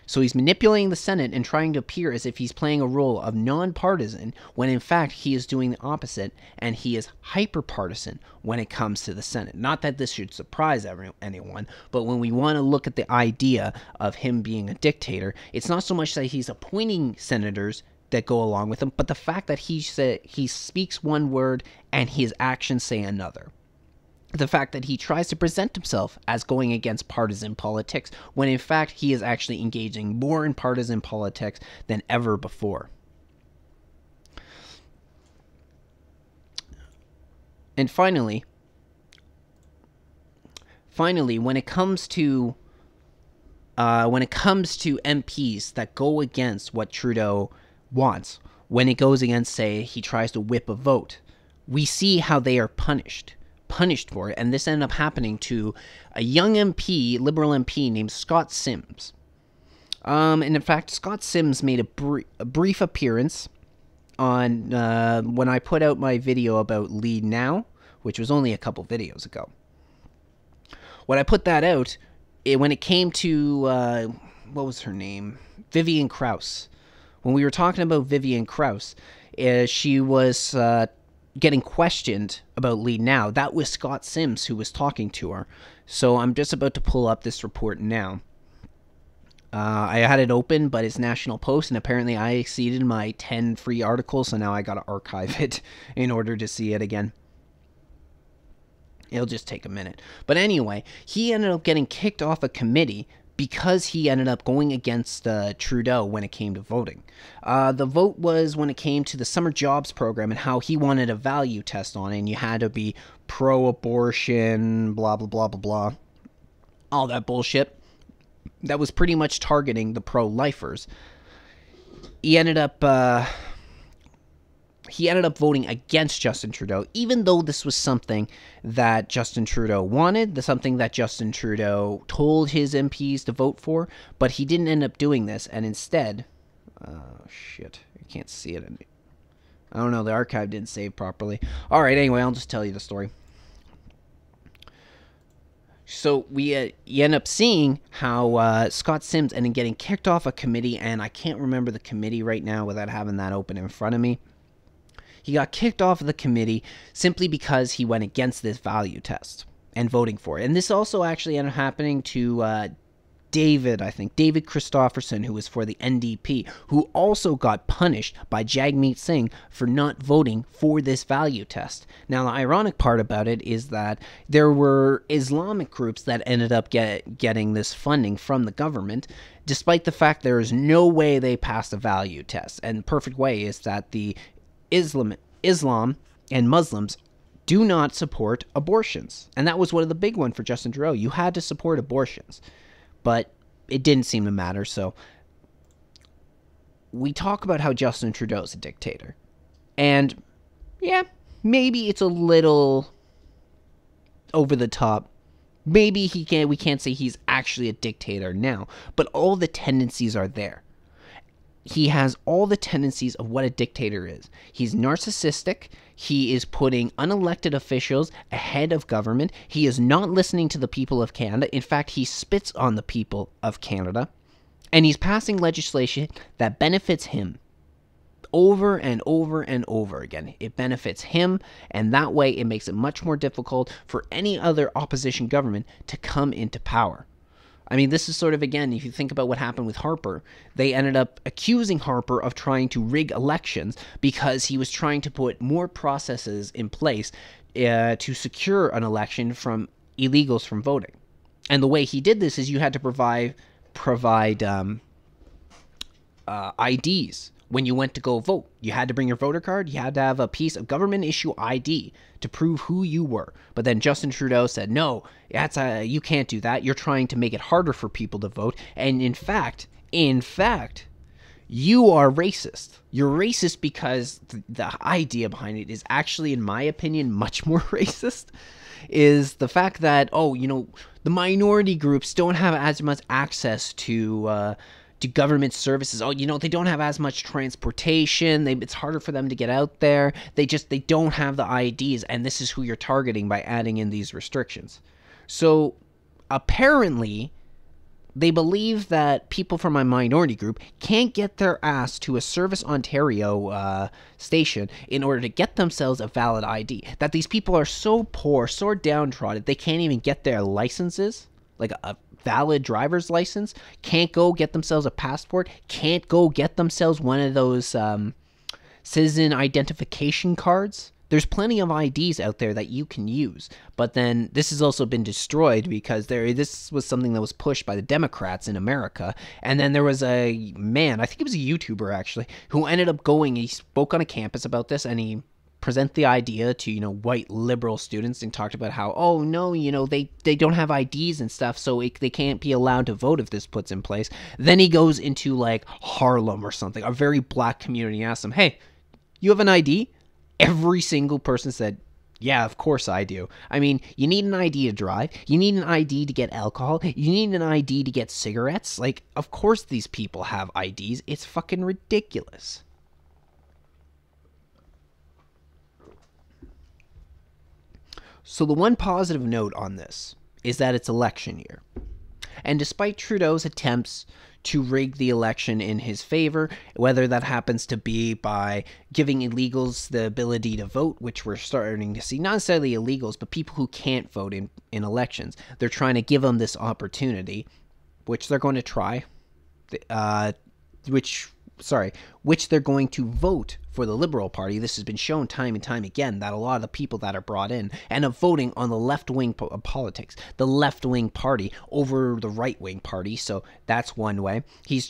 So he's manipulating the Senate and trying to appear as if he's playing a role of nonpartisan, when in fact he is doing the opposite, and he is hyperpartisan when it comes to the Senate. Not that this should surprise anyone, but when we want to look at the idea of him being a dictator, it's not so much that he's appointing senators that go along with him, but the fact that he speaks one word and his actions say another. The fact that he tries to present himself as going against partisan politics, when in fact he is actually engaging more in partisan politics than ever before. And finally, when it comes to MPs that go against what Trudeau wants, when it goes against, say, he tries to whip a vote, we see how they are punished for it, and this ended up happening to a young MP, Liberal MP, named Scott Sims. And in fact, Scott Sims made a brief appearance on when I put out my video about Lead Now, which was only a couple videos ago. When I put that out, when it came to, what was her name? Vivian Krause. When we were talking about Vivian Krause, she was getting questioned about Lee now, that was Scott Sims who was talking to her. So I'm just about to pull up this report now. I had it open, but it's National Post, and apparently I exceeded my 10 free articles, so now I gotta archive it in order to see it again. It'll just take a minute. But anyway, he ended up getting kicked off a committee because he ended up going against Trudeau when it came to voting. The vote was when it came to the summer jobs program and how he wanted a value test on it, and you had to be pro-abortion, blah, blah, blah, blah, blah. All that bullshit. That was pretty much targeting the pro-lifers. He ended up voting against Justin Trudeau, even though this was something that Justin Trudeau wanted, something that Justin Trudeau told his MPs to vote for, but he didn't end up doing this, and instead, shit, I can't see it. I don't know, the archive didn't save properly. Alright, anyway, I'll just tell you the story. So you end up seeing how Scott Sims ended up getting kicked off a committee, and I can't remember the committee right now without having that open in front of me. He got kicked off of the committee simply because he went against this value test and voting for it. And this also actually ended up happening to David Christopherson, who was for the NDP, who also got punished by Jagmeet Singh for not voting for this value test. Now, the ironic part about it is that there were Islamic groups that ended up getting this funding from the government, despite the fact there is no way they passed a value test. And the perfect way is that the Islam and Muslims do not support abortions. And that was one of the big ones for Justin Trudeau. You had to support abortions. But it didn't seem to matter, so we talk about how Justin Trudeau is a dictator. And, yeah, maybe it's a little over the top. Maybe we can't say he's actually a dictator now, but all the tendencies are there. He has all the tendencies of what a dictator is. He's narcissistic. He is putting unelected officials ahead of government. He is not listening to the people of Canada. In fact, he spits on the people of Canada. And he's passing legislation that benefits him over and over and over again. It benefits him, and that way it makes it much more difficult for any other opposition government to come into power. I mean, this is sort of, again, if you think about what happened with Harper, they ended up accusing Harper of trying to rig elections because he was trying to put more processes in place to secure an election from illegals from voting. And the way he did this is you had to provide IDs when you went to go vote. You had to bring your voter card. You had to have a piece of government issue ID to prove who you were. But then Justin Trudeau said, no, you can't do that. You're trying to make it harder for people to vote. And in fact, you are racist. You're racist because the idea behind it is actually, in my opinion, much more racist. Is the fact that, the minority groups don't have as much access to government services. They don't have as much transportation. It's harder for them to get out there. They don't have the IDs, and this is who you're targeting by adding in these restrictions. So apparently they believe that people from a minority group can't get their ass to a Service Ontario station in order to get themselves a valid ID. That these people are so poor, so downtrodden, they can't even get their licenses, like a valid driver's license, can't go get themselves a passport, can't go get themselves one of those citizen identification cards. There's plenty of IDs out there that you can use, but then this has also been destroyed because this was something that was pushed by the Democrats in America, and then there was a man, I think it was a YouTuber actually, who ended up he spoke on a campus about this, and he present the idea to, white liberal students and talked about how, they don't have IDs and stuff, so they can't be allowed to vote if this puts in place. Then he goes into like Harlem or something, a very black community, and asks them, hey, you have an ID? Every single person said, yeah, of course I do. I mean, you need an ID to drive. You need an ID to get alcohol. You need an ID to get cigarettes. Like, of course these people have IDs. It's fucking ridiculous. So the one positive note on this is that it's election year. And despite Trudeau's attempts to rig the election in his favor, whether that happens to be by giving illegals the ability to vote, which we're starting to see, not necessarily illegals, but people who can't vote in elections. They're trying to give them this opportunity, which they're going to try, which they're going to vote for the Liberal Party. This has been shown time and time again that a lot of the people that are brought in end up voting on the left-wing politics, the left-wing party over the right-wing party. So that's one way. He's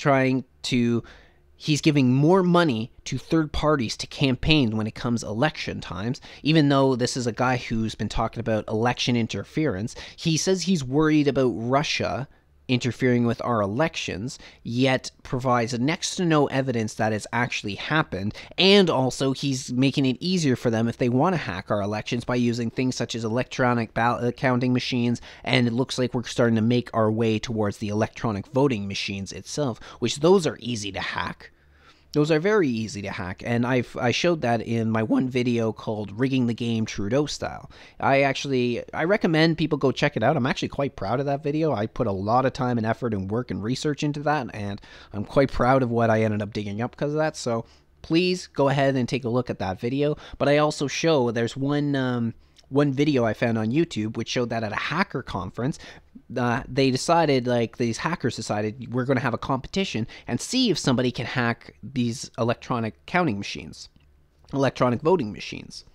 giving more money to third parties to campaign when it comes election times, even though this is a guy who's been talking about election interference. He says he's worried about Russia interfering with our elections, yet provides next to no evidence that it's actually happened. And also, he's making it easier for them if they want to hack our elections by using things such as electronic ballot counting machines, and it looks like we're starting to make our way towards the electronic voting machines itself, which those are easy to hack. Those are very easy to hack, and I showed that in my one video called Rigging the Game Trudeau Style. I recommend people go check it out. I'm actually quite proud of that video. I put a lot of time and effort and work and research into that, and I'm quite proud of what I ended up digging up because of that, so please go ahead and take a look at that video. But I also show there's one video I found on YouTube which showed that at a hacker conference, these hackers decided we're going to have a competition and see if somebody can hack these electronic counting machines, electronic voting machines.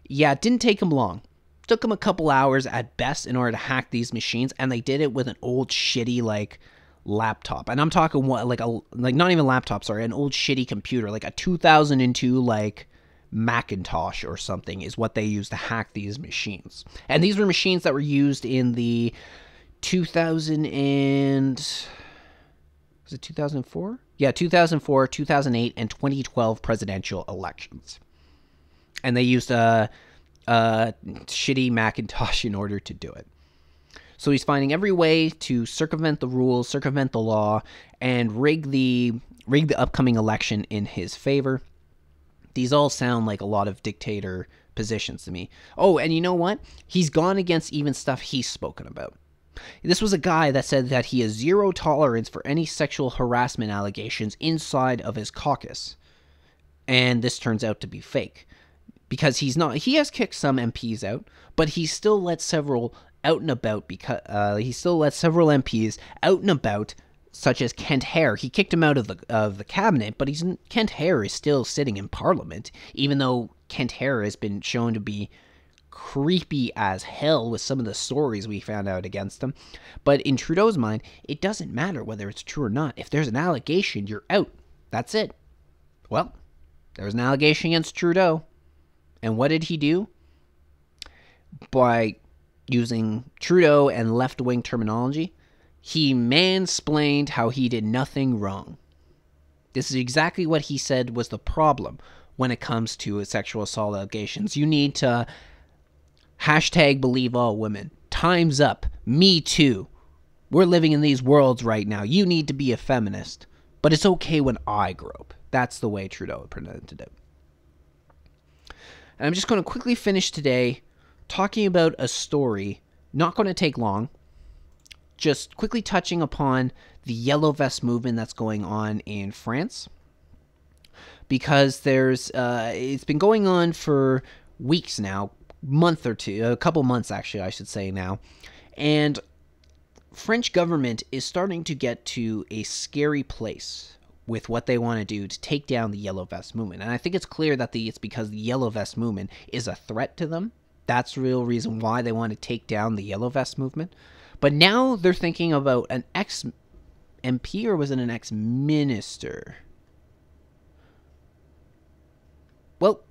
Yeah, it didn't take them long. It took them a couple hours at best in order to hack these machines, and they did it with an old shitty laptop. And I'm talking not even laptop, sorry, an old shitty computer, like a 2002 Macintosh or something is what they used to hack these machines. And these were machines that were used in the 2004? Yeah, 2004, 2008, and 2012 presidential elections. And they used a shitty Macintosh in order to do it. So he's finding every way to circumvent the rules, circumvent the law, and rig the upcoming election in his favor. These all sound like a lot of dictator positions to me. Oh, and you know what? He's gone against even stuff he's spoken about. This was a guy that said that he has zero tolerance for any sexual harassment allegations inside of his caucus. And this turns out to be fake. Because he has kicked some MPs out, but he still let several out and about MPs out and about, such as Kent Hare. He kicked him out of the cabinet, but Kent Hare is still sitting in Parliament, even though Kent Hare has been shown to be creepy as hell with some of the stories we found out against him. But in Trudeau's mind, it doesn't matter whether it's true or not. If there's an allegation, you're out. That's it. Well, there was an allegation against Trudeau. And what did he do? By using Trudeau and left-wing terminology, he mansplained how he did nothing wrong. This is exactly what he said was the problem when it comes to sexual assault allegations. You need to #believe all women. Time's up. Me too. We're living in these worlds right now. You need to be a feminist. But it's okay when I grow up. That's the way Trudeau presented it. And I'm just going to quickly finish today talking about a story, not going to take long, just quickly touching upon the Yellow Vest movement that's going on in France. Because it's been going on for weeks now, month or two, a couple months actually, I should say now. And French government is starting to get to a scary place with what they want to do to take down the Yellow Vest movement. And I think it's clear that it's because the Yellow Vest movement is a threat to them. That's the real reason why they want to take down the Yellow Vest movement. But now they're thinking about an ex-MP, or was it an ex-minister? Well,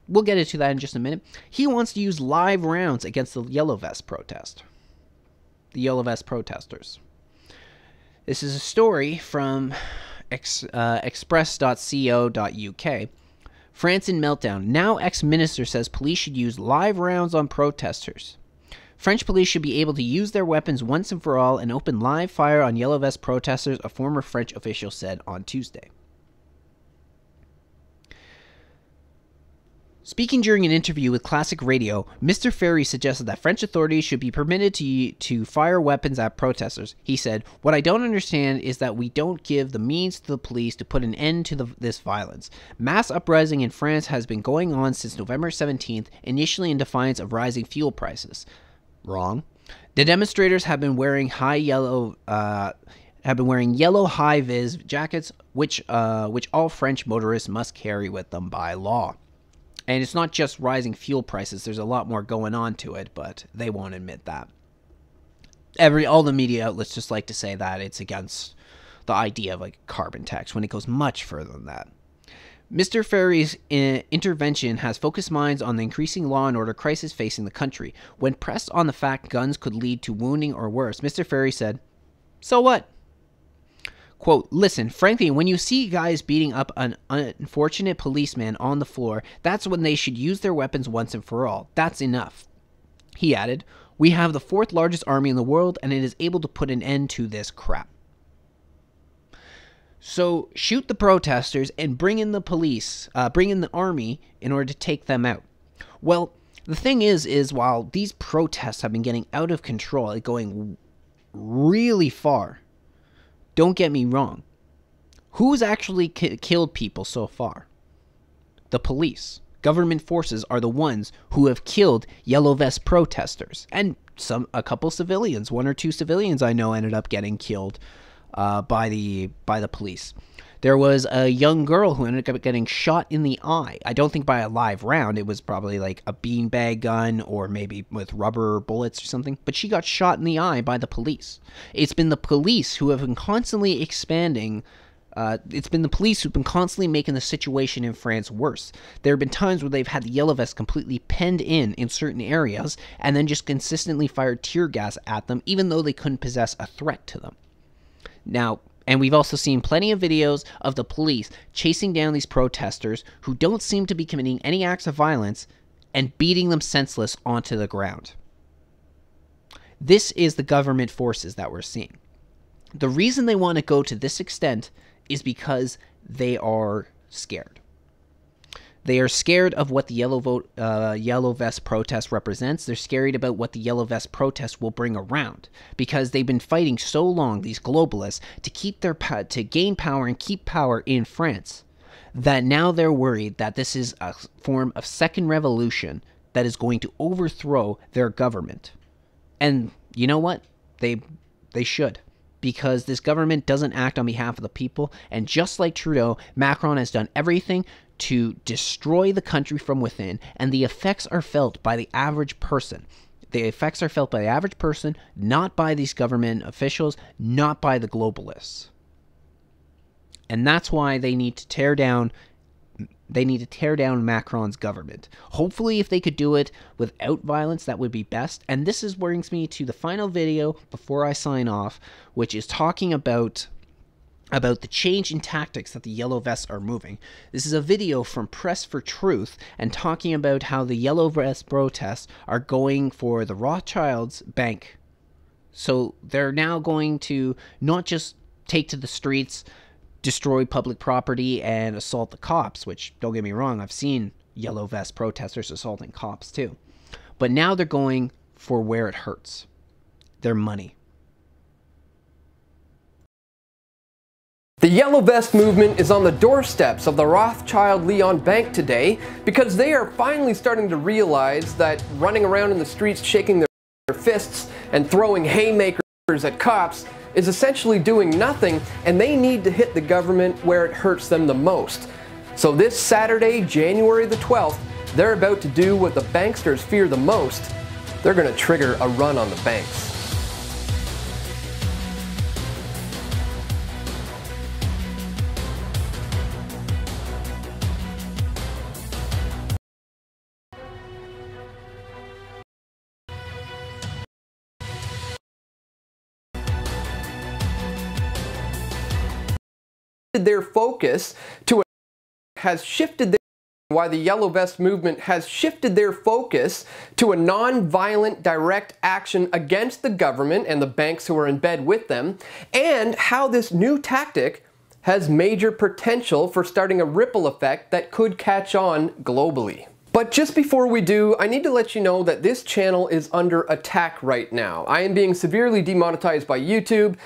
we'll get into that in just a minute. He wants to use live rounds against the Yellow Vest protest. The Yellow Vest protesters. This is a story from express.co.uk. France in meltdown. Now ex-minister says police should use live rounds on protesters. French police should be able to use their weapons once and for all and open live fire on Yellow Vest protesters, a former French official said on Tuesday. Speaking during an interview with Classic Radio, Mr. Ferry suggested that French authorities should be permitted to fire weapons at protesters. He said, "What I don't understand is that we don't give the means to the police to put an end to this violence. Mass uprising in France has been going on since November 17th, initially in defiance of rising fuel prices." Wrong. The demonstrators have been wearing yellow high-vis jackets, which all French motorists must carry with them by law. And it's not just rising fuel prices. There's a lot more going on to it, but they won't admit that. All the media outlets just like to say that it's against the idea of like carbon tax when it goes much further than that. Mr. Ferry's intervention has focused minds on the increasing law and order crisis facing the country. When pressed on the fact guns could lead to wounding or worse, Mr. Ferry said, "So what?" Quote, "Listen, frankly, when you see guys beating up an unfortunate policeman on the floor, that's when they should use their weapons once and for all. That's enough." He added, "We have the 4th largest army in the world, and it is able to put an end to this crap." So shoot the protesters and bring in the police, bring in the army in order to take them out. Well, the thing is while these protests have been getting out of control, like going really far, don't get me wrong. Who's actually killed people so far? The police. Government forces are the ones who have killed yellow vest protesters. And a couple civilians, 1 or 2 civilians I know ended up getting killed by the police. There was a young girl who ended up getting shot in the eye. I don't think by a live round. It was probably like a beanbag gun or maybe with rubber bullets or something. But she got shot in the eye by the police. It's been the police who have been constantly expanding. It's been the police who've been constantly making the situation in France worse. There have been times where they've had the yellow vests completely penned in certain areas and then just consistently fired tear gas at them even though they couldn't possess a threat to them. Now, and we've also seen plenty of videos of the police chasing down these protesters who don't seem to be committing any acts of violence and beating them senseless onto the ground. This is the government forces that we're seeing. The reason they want to go to this extent is because they are scared. They are scared of what the yellow vest protest represents. They're scared about what the yellow vest protest will bring around because they've been fighting so long, these globalists, to gain power and keep power in France, that now they're worried that this is a form of second revolution that is going to overthrow their government. And you know what? They should. Because this government doesn't act on behalf of the people, and just like Trudeau, Macron has done everything to destroy the country from within, and the effects are felt by the average person. The effects are felt by the average person, not by these government officials, not by the globalists. And that's why they need to tear down Macron's government. Hopefully, if they could do it without violence, that would be best. And this brings me to the final video before I sign off, which is talking about the change in tactics that the yellow vests are moving. This is a video from Press for Truth and talking about how the yellow vest protests are going for the Rothschilds bank. So they're now going to not just take to the streets, destroy public property, and assault the cops, which, don't get me wrong, I've seen yellow vest protesters assaulting cops too. But now they're going for where it hurts. Their money. The Yellow Vest movement is on the doorsteps of the Rothschild Leon Bank today because they are finally starting to realize that running around in the streets shaking their fists and throwing haymakers at cops is essentially doing nothing, and they need to hit the government where it hurts them the most. So this Saturday, January the 12th, they're about to do what the banksters fear the most. They're going to trigger a run on the banks. Their focus to why the Yellow Vest movement has shifted their focus to a non-violent direct action against the government and the banks who are in bed with them, and how this new tactic has major potential for starting a ripple effect that could catch on globally. But just before we do, I need to let you know that this channel is under attack right now. I am being severely demonetized by YouTube.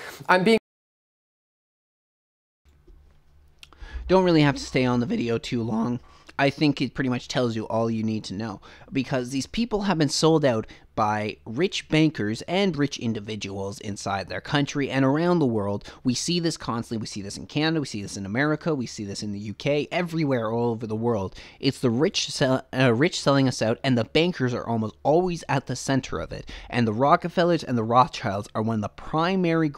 Don't really have to stay on the video too long. I think it pretty much tells you all you need to know, because these people have been sold out by rich bankers and rich individuals inside their country and around the world. We see this constantly. We see this in Canada, we see this in America, we see this in the UK, everywhere all over the world. It's the rich selling us out, and the bankers are almost always at the center of it. And the Rockefellers and the Rothschilds are one of the primary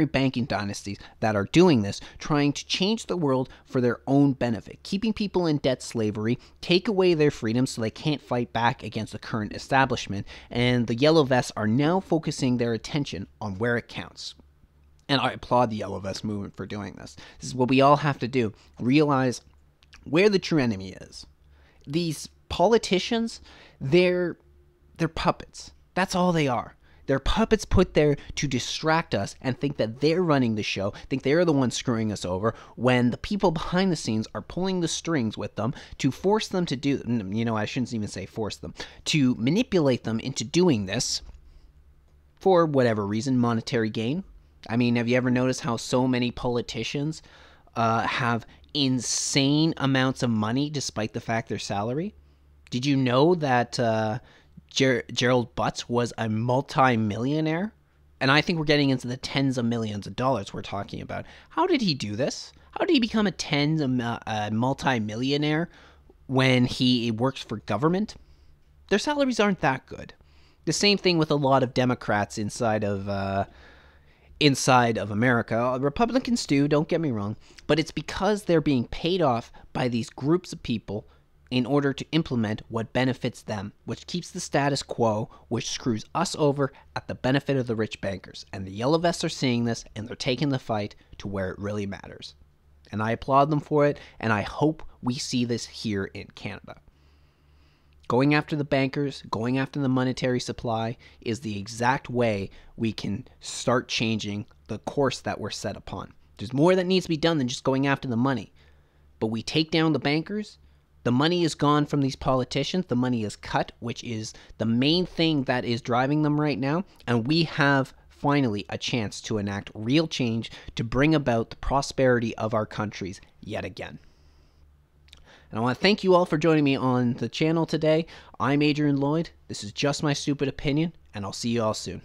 banking dynasties that are doing this, trying to change the world for their own benefit, keeping people in debt slavery, take away their freedoms so they can't fight back against the current establishment, and the Yellow Vests are now focusing their attention on where it counts. And I applaud the Yellow Vest movement for doing this. This is what we all have to do. Realize where the true enemy is. These politicians, they're puppets. That's all they are. They're puppets put there to distract us and think that they're running the show, think they're the ones screwing us over, when the people behind the scenes are pulling the strings with them to force them to do, I shouldn't even say force them, to manipulate them into doing this for whatever reason, monetary gain. I mean, have you ever noticed how so many politicians have insane amounts of money despite the fact their salary? Did you know that Gerald Butts was a multi-millionaire? And I think we're getting into the tens of millions of dollars we're talking about. How did he do this? How did he become a multi-millionaire when he works for government? Their salaries aren't that good. The same thing with a lot of Democrats inside of America. Republicans do, don't get me wrong, but it's because they're being paid off by these groups of people in order to implement what benefits them, which keeps the status quo, which screws us over at the benefit of the rich bankers. And the Yellow Vests are seeing this, and they're taking the fight to where it really matters. And I applaud them for it, and I hope we see this here in Canada. Going after the bankers, going after the monetary supply is the exact way we can start changing the course that we're set upon. There's more that needs to be done than just going after the money. But we take down the bankers. The money is gone from these politicians. The money is cut, which is the main thing that is driving them right now. And we have finally a chance to enact real change to bring about the prosperity of our countries yet again. And I want to thank you all for joining me on the channel today. I'm Adrian Lloyd. This is Just My Stupid Opinion, and I'll see you all soon.